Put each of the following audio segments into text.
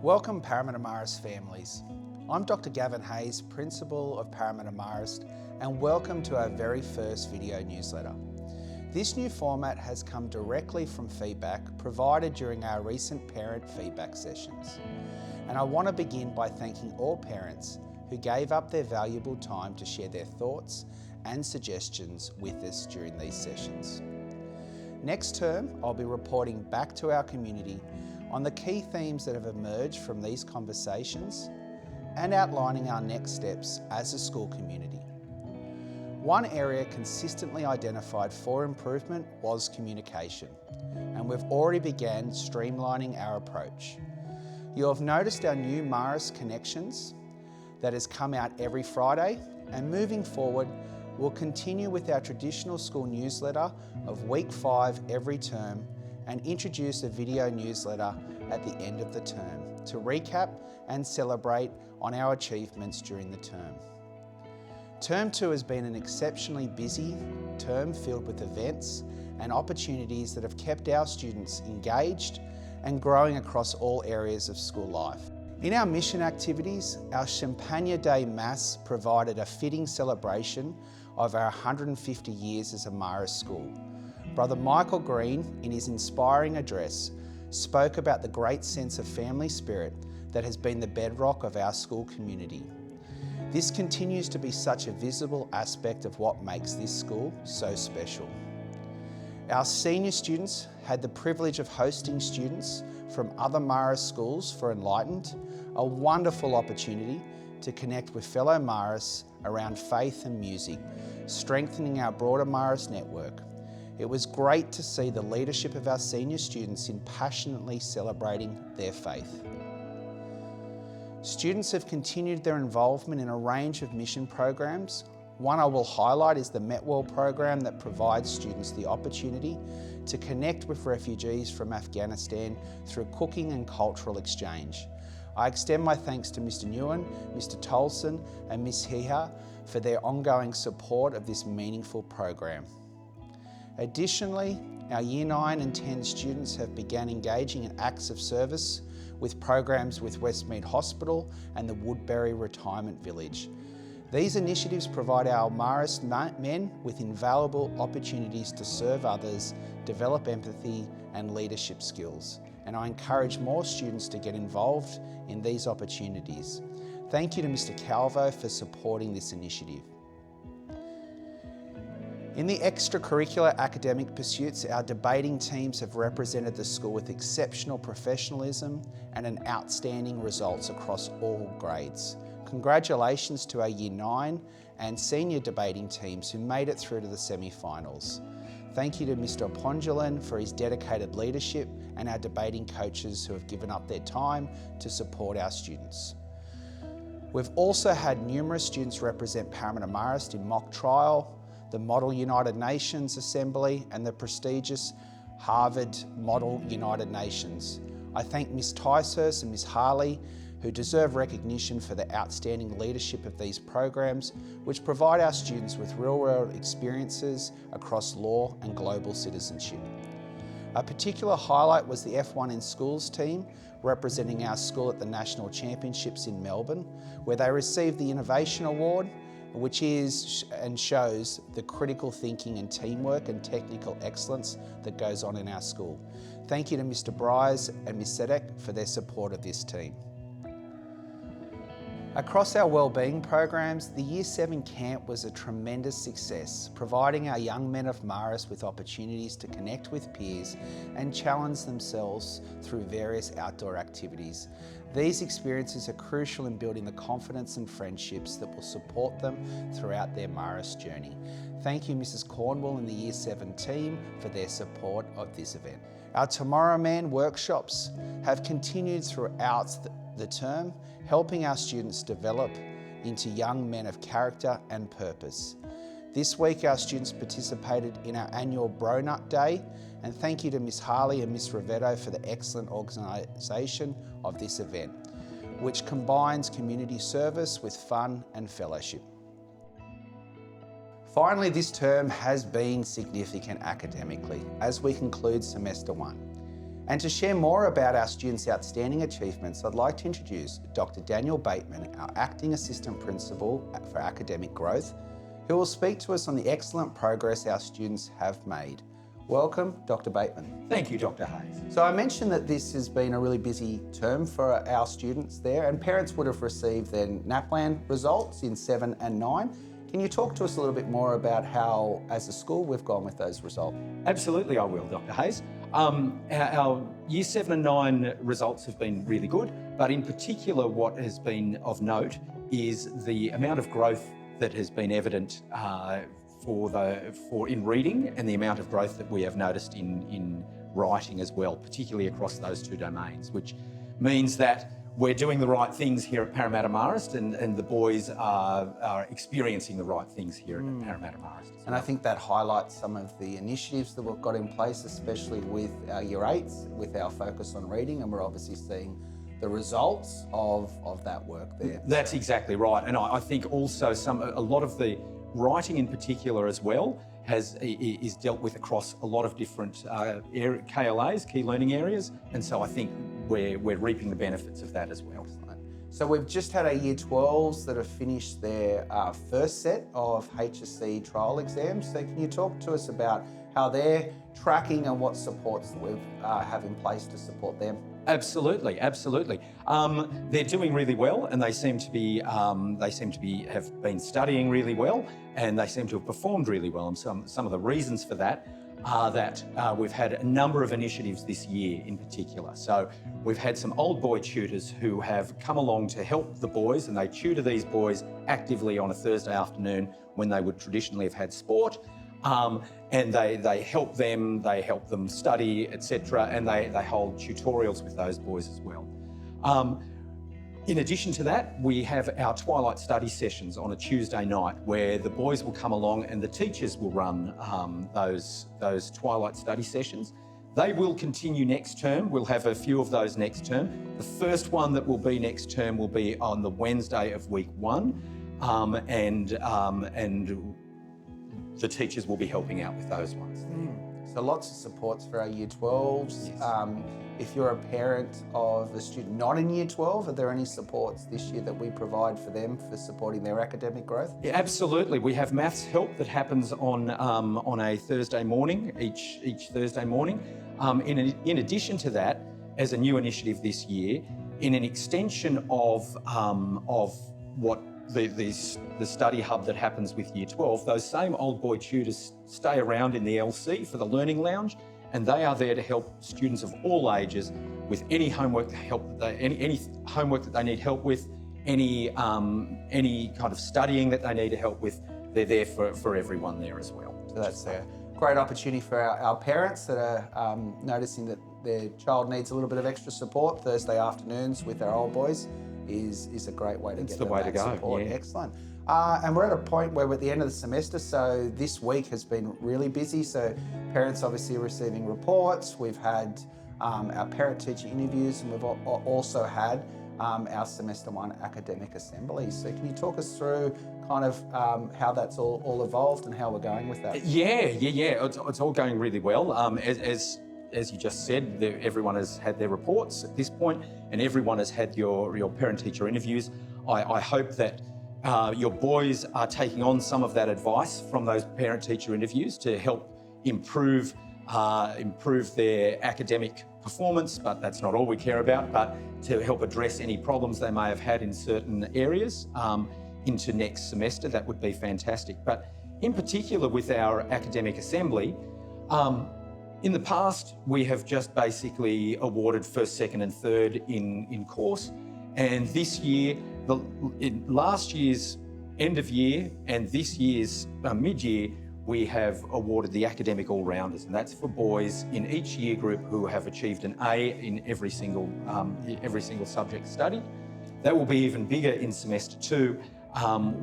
Welcome Parramatta Marist families. I'm Dr. Gavin Hayes, Principal of Parramatta Marist, and welcome to our very first video newsletter. This new format has come directly from feedback provided during our recent parent feedback sessions. And I want to begin by thanking all parents who gave up their valuable time to share their thoughts and suggestions with us during these sessions. Next term, I'll be reporting back to our community on the key themes that have emerged from these conversations and outlining our next steps as a school community. One area consistently identified for improvement was communication, and we've already began streamlining our approach. You'll have noticed our new Marist Connections that has come out every Friday, and moving forward, we'll continue with our traditional school newsletter of week 5 every term and introduce a video newsletter at the end of the term to recap and celebrate on our achievements during the term. Term 2 has been an exceptionally busy term filled with events and opportunities that have kept our students engaged and growing across all areas of school life. In our mission activities, our Champagne Day Mass provided a fitting celebration of our 150 years as a Marist school. Brother Michael Green, in his inspiring address, spoke about the great sense of family spirit that has been the bedrock of our school community. This continues to be such a visible aspect of what makes this school so special. Our senior students had the privilege of hosting students from other Marist schools for Enlightened, a wonderful opportunity to connect with fellow Marists around faith and music, strengthening our broader Marist network. It was great to see the leadership of our senior students in passionately celebrating their faith. Students have continued their involvement in a range of mission programs. One I will highlight is the Metwell program that provides students the opportunity to connect with refugees from Afghanistan through cooking and cultural exchange. I extend my thanks to Mr. Nguyen, Mr. Tolson and Ms. Hiha for their ongoing support of this meaningful program. Additionally, our Year 9 and 10 students have begun engaging in acts of service with programs with Westmead Hospital and the Woodbury Retirement Village. These initiatives provide our Marist men with invaluable opportunities to serve others, develop empathy and leadership skills, and I encourage more students to get involved in these opportunities. Thank you to Mr. Calvo for supporting this initiative. In the extracurricular academic pursuits, our debating teams have represented the school with exceptional professionalism and an outstanding results across all grades. Congratulations to our Year 9 and senior debating teams who made it through to the semi-finals. Thank you to Mr. Pondulan for his dedicated leadership and our debating coaches who have given up their time to support our students. We've also had numerous students represent Parramatta Marist in mock trial, the Model United Nations Assembly and the prestigious Harvard Model United Nations. I thank Ms. Ticehurst and Ms. Harley, who deserve recognition for the outstanding leadership of these programs, which provide our students with real-world experiences across law and global citizenship. A particular highlight was the F1 in Schools team, representing our school at the National Championships in Melbourne, where they received the Innovation Award, which is and shows the critical thinking and teamwork and technical excellence that goes on in our school. Thank you to Mr. Bryce and Ms. Sedek for their support of this team. Across our wellbeing programs, the Year 7 camp was a tremendous success, providing our young men of Marist with opportunities to connect with peers and challenge themselves through various outdoor activities. These experiences are crucial in building the confidence and friendships that will support them throughout their Marist journey. Thank you Mrs. Cornwall and the Year 7 team for their support of this event. Our Tomorrow Man workshops have continued throughout the term, helping our students develop into young men of character and purpose. This week our students participated in our annual Bro Nut Day, and thank you to Ms. Harley and Ms. Rivetto for the excellent organisation of this event, which combines community service with fun and fellowship. Finally, this term has been significant academically as we conclude semester 1. And to share more about our students' outstanding achievements, I'd like to introduce Dr. Daniel Bateman, our Acting Assistant Principal for Academic Growth, who will speak to us on the excellent progress our students have made. Welcome, Dr. Bateman. Thank you, Dr. Hayes. So I mentioned that this has been a really busy term for our students there, and parents would have received their NAPLAN results in 7 and 9. Can you talk to us a little bit more about how, as a school, we've gone with those results? Absolutely, I will, Dr. Hayes. Our Year 7 and 9 results have been really good, but in particular what has been of note is the amount of growth that has been evident in reading and the amount of growth that we have noticed in writing as well, particularly across those two domains, which means that we're doing the right things here at Parramatta Marist and the boys are experiencing the right things here at Parramatta Marist. And I think that highlights some of the initiatives that we've got in place, especially with our Year 8s, with our focus on reading, and we're obviously seeing the results of that work there. That's exactly right. And I think also a lot of the writing in particular as well is dealt with across a lot of different KLAs, key learning areas. And so I think we're reaping the benefits of that as well. So we've just had our Year 12s that have finished their first set of HSC trial exams. So can you talk to us about how they're tracking and what supports that we have in place to support them? Absolutely. They're doing really well, and they seem to have been studying really well, and they seem to have performed really well. And some of the reasons for that are that we've had a number of initiatives this year in particular. So we've had some old boy tutors who have come along to help the boys, and they tutor these boys actively on a Thursday afternoon when they would traditionally have had sport. And they help them study, etc., and they hold tutorials with those boys as well. In addition to that, we have our twilight study sessions on a Tuesday night where the boys will come along and the teachers will run those twilight study sessions. They will continue next term. We'll have a few of those next term. The first one that will be next term will be on the Wednesday of week 1, and the teachers will be helping out with those ones. So lots of supports for our Year 12s. Yes. If you're a parent of a student not in Year 12, are there any supports this year that we provide for them for supporting their academic growth? Yeah, absolutely. We have maths help that happens on a Thursday morning, each Thursday morning. In addition to that, as a new initiative this year, in an extension of what the study hub that happens with Year 12, those same old boy tutors stay around in the LC for the Learning Lounge, and they are there to help students of all ages with any homework any homework that they need help with, any kind of studying that they need help with. They're there for everyone there as well. So that's a great opportunity for our parents that are noticing that their child needs a little bit of extra support. Thursday afternoons with our old boys is a great way to get that support. Yeah. Excellent. And we're at a point where we're at the end of the semester, so this week has been really busy. So parents obviously are receiving reports. We've had our parent-teacher interviews, and we've also had our semester 1 academic assemblies. So can you talk us through kind of how that's all evolved and how we're going with that? Yeah. It's all going really well. As you just said, everyone has had their reports at this point, and everyone has had your parent-teacher interviews. I hope that your boys are taking on some of that advice from those parent-teacher interviews to help improve their academic performance, but that's not all we care about, but to help address any problems they may have had in certain areas into next semester. That would be fantastic. But in particular with our academic assembly, in the past, we have just basically awarded first, second and third in course. And this year, in last year's end of year and this year's mid-year, we have awarded the academic all-rounders, and that's for boys in each year group who have achieved an A in every single subject studied. That will be even bigger in semester 2,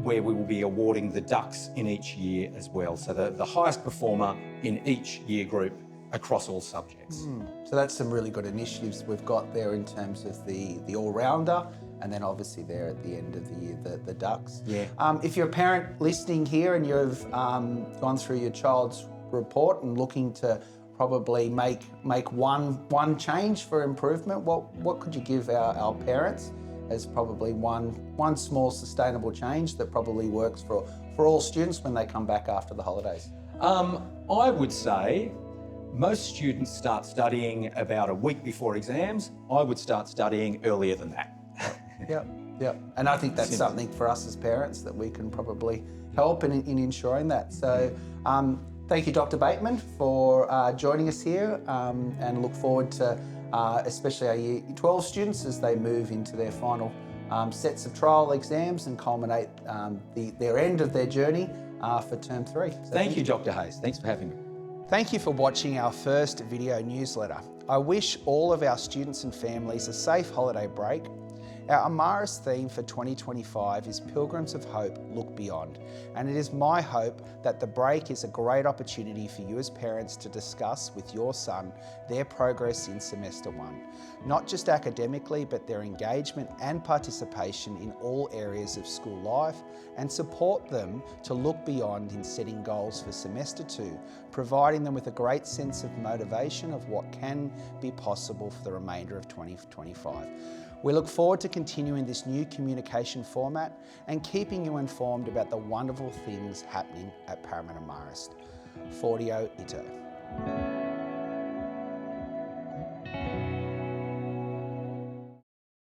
where we will be awarding the ducks in each year as well. So the highest performer in each year group across all subjects. So that's some really good initiatives we've got there in terms of the all-rounder, and then obviously there at the end of the year, the ducks. Yeah. If you're a parent listening here and you've gone through your child's report and looking to probably make one change for improvement, what could you give our parents as probably one small sustainable change that probably works for all students when they come back after the holidays? I would say most students start studying about a week before exams. I would start studying earlier than that. Yep. And I think that's something for us as parents that we can probably help in ensuring that. So thank you, Dr. Bateman, for joining us here, and look forward to especially our Year 12 students as they move into their final sets of trial exams and culminate their end of their journey for Term 3. So Thank you, Dr. Hayes. Thanks for having me. Thank you for watching our first video newsletter. I wish all of our students and families a safe holiday break. Our Marist theme for 2025 is Pilgrims of Hope, Look Beyond, and it is my hope that the break is a great opportunity for you as parents to discuss with your son their progress in Semester 1, not just academically, but their engagement and participation in all areas of school life, and support them to look beyond in setting goals for Semester 2, providing them with a great sense of motivation of what can be possible for the remainder of 2025. We look forward to continuing this new communication format and keeping you informed about the wonderful things happening at Parramatta Marist. Fortio Ito.